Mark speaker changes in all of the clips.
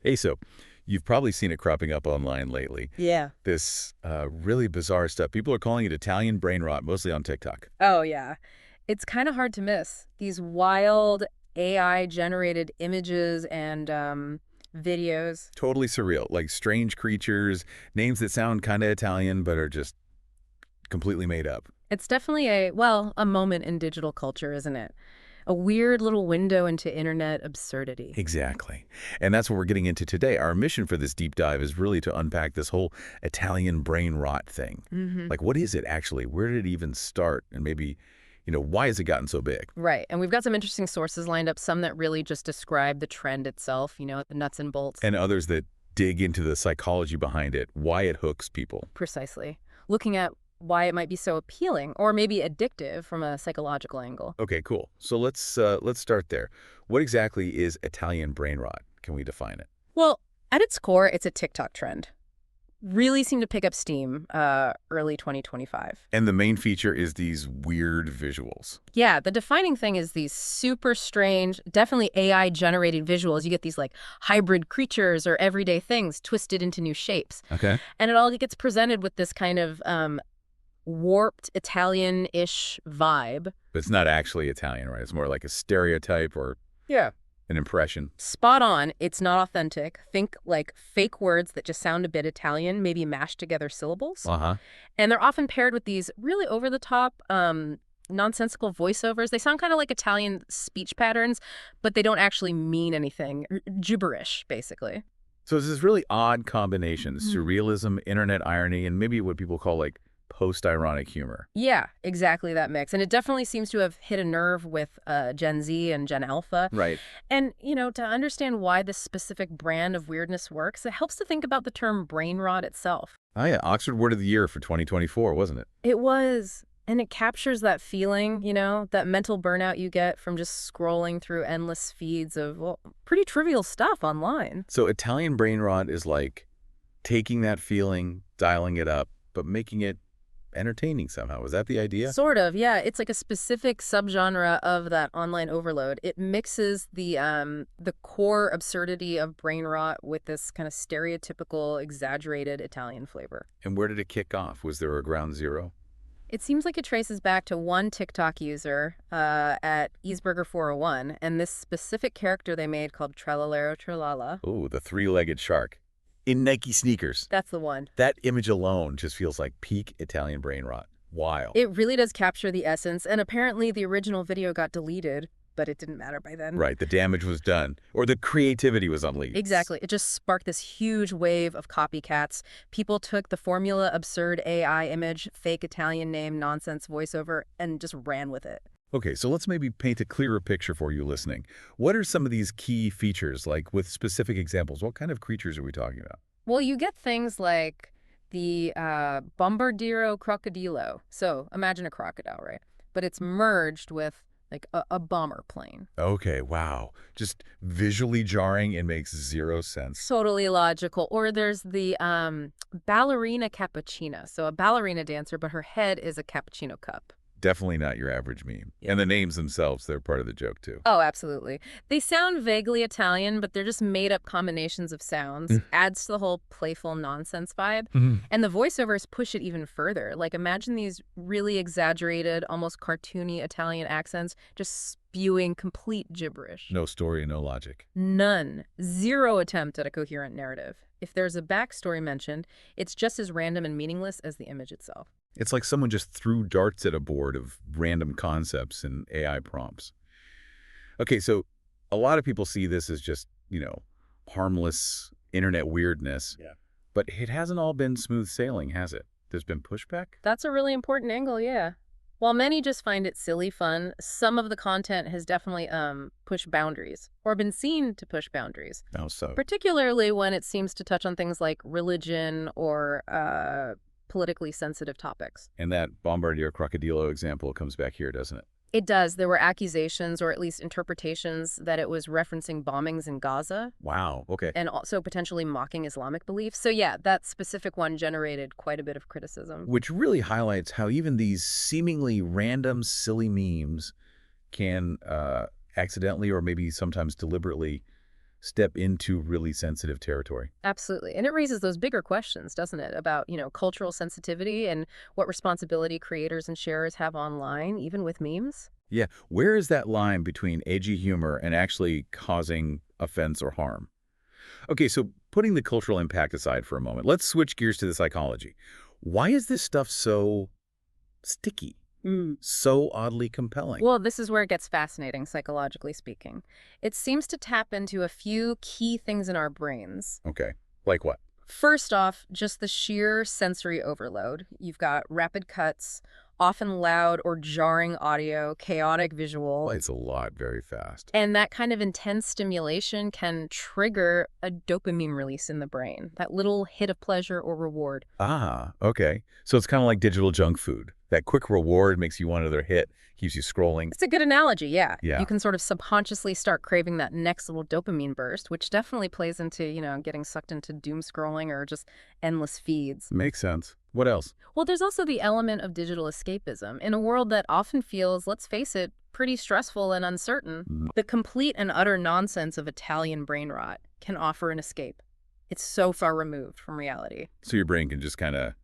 Speaker 1: Hey, so you've probably seen it cropping up online lately.
Speaker 2: Yeah.
Speaker 1: This really bizarre stuff. People are calling it Italian brain rot, mostly on TikTok.
Speaker 2: Oh, yeah. It's kind of hard to miss. These wild AI-generated images and videos.
Speaker 1: Totally surreal, like strange creatures, names that sound kind of Italian but are just completely made up.
Speaker 2: It's definitely a moment in digital culture, isn't it? A weird little window into internet absurdity.
Speaker 1: Exactly. And that's what we're getting into today. Our mission for this deep dive is really to unpack this whole Italian brain rot thing.
Speaker 2: Hmm.
Speaker 1: Like, what is it actually? Where did it even start? And maybe, why has it gotten so big?
Speaker 2: Right. And we've got some interesting sources lined up, some that really just describe the trend itself, the nuts and bolts.
Speaker 1: And others that dig into the psychology behind it, why it hooks people.
Speaker 2: Precisely. Looking at why it might be so appealing or maybe addictive from a psychological angle.
Speaker 1: Okay, cool. So let's start there. What exactly is Italian brain rot? Can we define it?
Speaker 2: Well, at its core, it's a TikTok trend. Really seemed to pick up steam early 2025.
Speaker 1: And the main feature is these weird visuals.
Speaker 2: Yeah, the defining thing is these super strange, definitely AI-generated visuals. You get these like hybrid creatures or everyday things twisted into new shapes.
Speaker 1: Okay.
Speaker 2: And it all gets presented with this kind of warped Italian-ish vibe.
Speaker 1: But it's not actually Italian, right? It's more like a stereotype or
Speaker 2: Yeah.
Speaker 1: an impression.
Speaker 2: Spot on. It's not authentic. Think like fake words that just sound a bit Italian, maybe mashed together syllables.
Speaker 1: Uh-huh.
Speaker 2: And they're often paired with these really over-the-top, nonsensical voiceovers. They sound kind of like Italian speech patterns, but they don't actually mean anything. Gibberish, basically.
Speaker 1: So it's this really odd combination,
Speaker 2: Mhm.
Speaker 1: surrealism, internet irony, and maybe what people call like post-ironic humor.
Speaker 2: Yeah, exactly that mix. And it definitely seems to have hit a nerve with Gen Z and Gen Alpha.
Speaker 1: Right.
Speaker 2: And, to understand why this specific brand of weirdness works, it helps to think about the term brain rot itself.
Speaker 1: Oh yeah, Oxford Word of the Year for 2024, wasn't it?
Speaker 2: It was. And it captures that feeling, that mental burnout you get from just scrolling through endless feeds of, well, pretty trivial stuff online.
Speaker 1: So Italian brain rot is like taking that feeling, dialing it up, but making it entertaining somehow. Was that the idea?
Speaker 2: Sort of, yeah. It's like a specific subgenre of that online overload. It mixes the core absurdity of brain rot with this kind of stereotypical, exaggerated Italian flavor.
Speaker 1: And where did it kick off? Was there a ground zero?
Speaker 2: It seems like it traces back to one TikTok user at Easburger401, and this specific character they made called Tralalero Tralala.
Speaker 1: Oh, the three-legged shark in Nike sneakers.
Speaker 2: That's the one.
Speaker 1: That image alone just feels like peak Italian brain rot. Wild.
Speaker 2: It really does capture the essence, and apparently the original video got deleted, but it didn't matter by then.
Speaker 1: Right, the damage was done, or the creativity was unleashed.
Speaker 2: Exactly. It just sparked this huge wave of copycats. People took the formula absurd AI image, fake Italian name, nonsense voiceover, and just ran with it.
Speaker 1: Okay, so let's maybe paint a clearer picture for you listening. What are some of these key features, like with specific examples? What kind of creatures are we talking about?
Speaker 2: Well, you get things like the Bombardiro crocodilo. So imagine a crocodile, right? But it's merged with like a bomber plane.
Speaker 1: Okay, wow. Just visually jarring and makes zero sense.
Speaker 2: Totally logical. Or there's the ballerina cappuccina. So a ballerina dancer, but her head is a cappuccino cup.
Speaker 1: Definitely not your average meme.
Speaker 2: Yeah.
Speaker 1: And the names themselves, they're part of the joke too.
Speaker 2: Oh, absolutely. They sound vaguely Italian, but they're just made-up combinations of sounds. Adds to the whole playful nonsense vibe. And the voiceovers push it even further. Like, imagine these really exaggerated, almost cartoony Italian accents just spewing complete gibberish.
Speaker 1: No story, no logic.
Speaker 2: None. Zero attempt at a coherent narrative. If there's a backstory mentioned, it's just as random and meaningless as the image itself.
Speaker 1: It's like someone just threw darts at a board of random concepts and AI prompts. Okay, so a lot of people see this as just, harmless internet weirdness. Yeah. But it hasn't all been smooth sailing, has it? There's been pushback?
Speaker 2: That's a really important angle, yeah. While many just find it silly fun, some of the content has definitely pushed boundaries or been seen to push boundaries.
Speaker 1: Oh, so.
Speaker 2: Particularly when it seems to touch on things like religion or politically sensitive topics.
Speaker 1: And that Bombardier Crocodilo example comes back here, doesn't it?
Speaker 2: It does. There were accusations or at least interpretations that it was referencing bombings in Gaza.
Speaker 1: Wow, okay.
Speaker 2: And also potentially mocking Islamic beliefs. So yeah, that specific one generated quite a bit of criticism.
Speaker 1: Which really highlights how even these seemingly random, silly memes can accidentally or maybe sometimes deliberately step into really sensitive territory.
Speaker 2: Absolutely. And it raises those bigger questions, doesn't it, about, cultural sensitivity and what responsibility creators and sharers have online, even with memes?
Speaker 1: Yeah, where is that line between edgy humor and actually causing offense or harm? Okay, so putting the cultural impact aside for a moment, let's switch gears to the psychology. Why is this stuff so sticky, so oddly compelling?
Speaker 2: Well, this is where it gets fascinating, psychologically speaking. It seems to tap into a few key things in our brains.
Speaker 1: Okay, like what?
Speaker 2: First off, just the sheer sensory overload. You've got rapid cuts, often loud or jarring audio, chaotic visual.
Speaker 1: It's a lot very fast.
Speaker 2: And that kind of intense stimulation can trigger a dopamine release in the brain, that little hit of pleasure or reward.
Speaker 1: Ah, okay. So it's kind of like digital junk food. That quick reward makes you want another hit, keeps you scrolling.
Speaker 2: It's a good analogy, yeah.
Speaker 1: Yeah.
Speaker 2: You can sort of subconsciously start craving that next little dopamine burst, which definitely plays into, getting sucked into doom scrolling or just endless feeds.
Speaker 1: Makes sense. What else?
Speaker 2: Well, there's also the element of digital escapism. In a world that often feels, let's face it, pretty stressful and uncertain, the complete and utter nonsense of Italian brainrot can offer an escape. It's so far removed from reality.
Speaker 1: So your brain can just kind of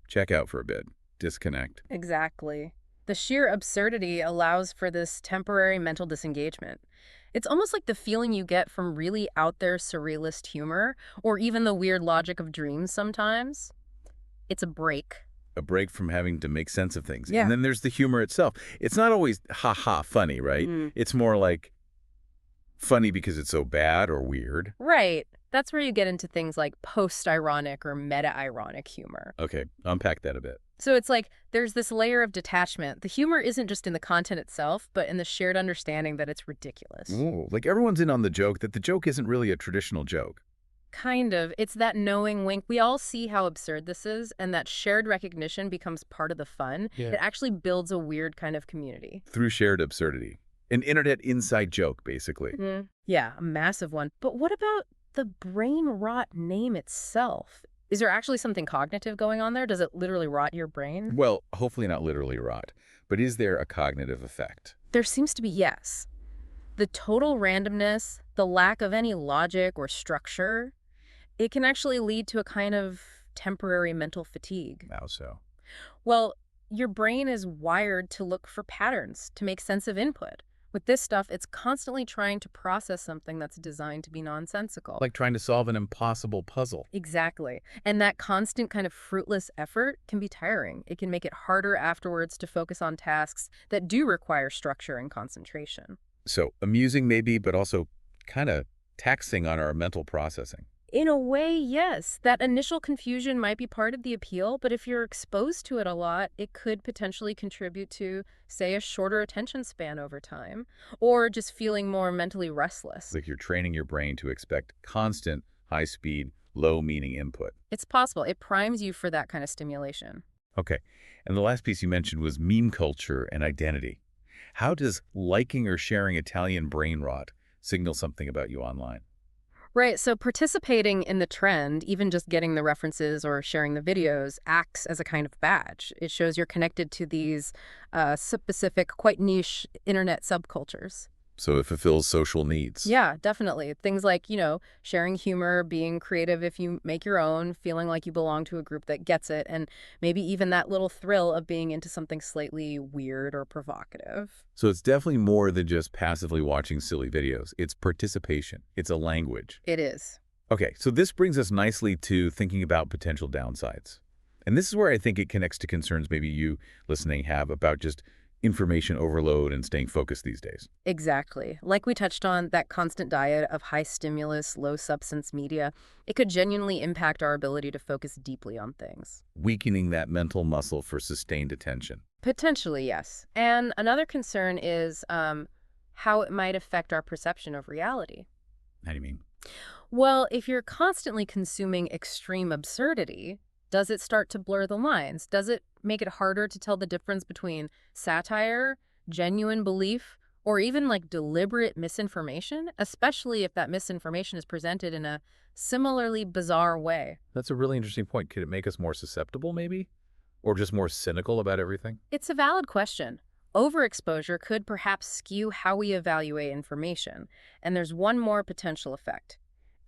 Speaker 1: check out for a bit, disconnect.
Speaker 2: Exactly. The sheer absurdity allows for this temporary mental disengagement. It's almost like the feeling you get from really out there surrealist humor, or even the weird logic of dreams sometimes. It's a break.
Speaker 1: A break from having to make sense of things.
Speaker 2: Yeah.
Speaker 1: And then there's the humor itself. It's not always ha-ha funny, right? It's more like funny because it's so bad or weird.
Speaker 2: Right. That's where you get into things like post-ironic or meta-ironic humor.
Speaker 1: Okay, unpack that a bit.
Speaker 2: So it's like there's this layer of detachment. The humor isn't just in the content itself, but in the shared understanding that it's ridiculous.
Speaker 1: Ooh, like everyone's in on the joke, that the joke isn't really a traditional joke.
Speaker 2: Kind of. It's that knowing wink. We all see how absurd this is, and that shared recognition becomes part of the fun.
Speaker 1: Yeah.
Speaker 2: It actually builds a weird kind of community.
Speaker 1: Through shared absurdity. An internet inside joke, basically.
Speaker 2: Yeah, a massive one. But what about the brain rot name itself? Is there actually something cognitive going on there? Does it literally rot your brain?
Speaker 1: Well, hopefully not literally rot, but is there a cognitive effect?
Speaker 2: There seems to be, yes. The total randomness, the lack of any logic or structure, it can actually lead to a kind of temporary mental fatigue.
Speaker 1: How so?
Speaker 2: Well, your brain is wired to look for patterns, to make sense of input. With this stuff, it's constantly trying to process something that's designed to be nonsensical.
Speaker 1: Like trying to solve an impossible puzzle.
Speaker 2: Exactly. And that constant kind of fruitless effort can be tiring. It can make it harder afterwards to focus on tasks that do require structure and concentration.
Speaker 1: So amusing maybe, but also kind of taxing on our mental processing.
Speaker 2: In a way, yes. That initial confusion might be part of the appeal, but if you're exposed to it a lot, it could potentially contribute to, say, a shorter attention span over time, or just feeling more mentally restless.
Speaker 1: Like you're training your brain to expect constant, high-speed, low-meaning input.
Speaker 2: It's possible. It primes you for that kind of stimulation.
Speaker 1: Okay. And the last piece you mentioned was meme culture and identity. How does liking or sharing Italian brain rot signal something about you online?
Speaker 2: Right, so participating in the trend, even just getting the references or sharing the videos, acts as a kind of badge. It shows you're connected to these specific, quite niche internet subcultures.
Speaker 1: So it fulfills social needs.
Speaker 2: Yeah, definitely. Things like, sharing humor, being creative if you make your own, feeling like you belong to a group that gets it, and maybe even that little thrill of being into something slightly weird or provocative.
Speaker 1: So it's definitely more than just passively watching silly videos. It's participation. It's a language.
Speaker 2: It is.
Speaker 1: Okay, so this brings us nicely to thinking about potential downsides. And this is where I think it connects to concerns maybe you listening have about just information overload and staying focused these days.
Speaker 2: Exactly. Like we touched on, that constant diet of high stimulus, low substance media, it could genuinely impact our ability to focus deeply on things.
Speaker 1: Weakening that mental muscle for sustained attention.
Speaker 2: Potentially, yes. And another concern is how it might affect our perception of reality.
Speaker 1: How do you mean?
Speaker 2: Well, if you're constantly consuming extreme absurdity, does it start to blur the lines? Does it make it harder to tell the difference between satire, genuine belief, or even like deliberate misinformation, especially if that misinformation is presented in a similarly bizarre way?
Speaker 1: That's a really interesting point. Could it make us more susceptible, maybe? Or just more cynical about everything?
Speaker 2: It's a valid question. Overexposure could perhaps skew how we evaluate information. And there's one more potential effect: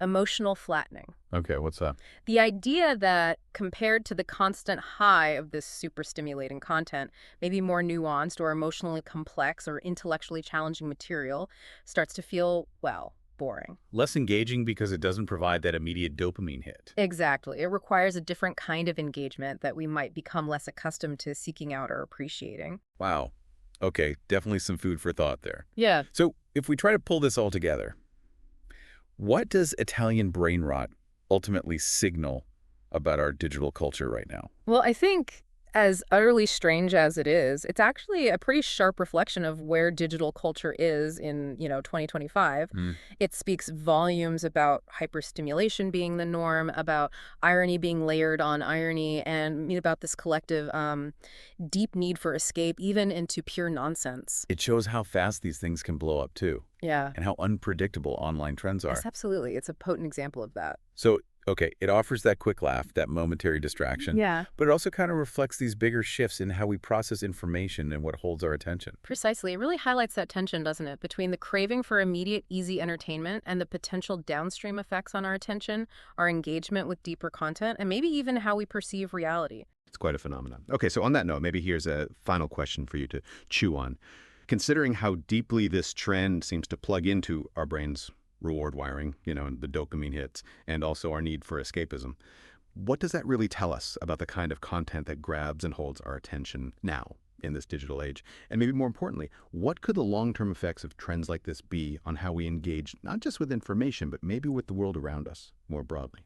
Speaker 2: emotional flattening.
Speaker 1: Okay, what's that?
Speaker 2: The idea that compared to the constant high of this super stimulating content, maybe more nuanced or emotionally complex or intellectually challenging material starts to feel, well, boring.
Speaker 1: Less engaging because it doesn't provide that immediate dopamine hit.
Speaker 2: Exactly. It requires a different kind of engagement that we might become less accustomed to seeking out or appreciating.
Speaker 1: Wow. Okay, definitely some food for thought there.
Speaker 2: Yeah.
Speaker 1: So if we try to pull this all together, what does Italian brain rot ultimately signal about our digital culture right now?
Speaker 2: Well, I think as utterly strange as it is, it's actually a pretty sharp reflection of where digital culture is in, 2025.
Speaker 1: Hmm.
Speaker 2: It speaks volumes about hyperstimulation being the norm, about irony being layered on irony, and about this collective deep need for escape, even into pure nonsense.
Speaker 1: It shows how fast these things can blow up too,
Speaker 2: Yeah.
Speaker 1: and how unpredictable online trends
Speaker 2: Yes,
Speaker 1: are.
Speaker 2: absolutely. It's a potent example of that.
Speaker 1: So, okay, it offers that quick laugh, that momentary distraction,
Speaker 2: Yeah.
Speaker 1: but it also kind of reflects these bigger shifts in how we process information and what holds our attention.
Speaker 2: Precisely. It really highlights that tension, doesn't it, between the craving for immediate, easy entertainment and the potential downstream effects on our attention, our engagement with deeper content, and maybe even how we perceive reality.
Speaker 3: It's quite a phenomenon. Okay, so on that note, maybe here's a final question for you to chew on. Considering how deeply this trend seems to plug into our brain's reward wiring, and the dopamine hits, and also our need for escapism, what does that really tell us about the kind of content that grabs and holds our attention now in this digital age? And maybe more importantly, what could the long-term effects of trends like this be on how we engage, not just with information, but maybe with the world around us more broadly?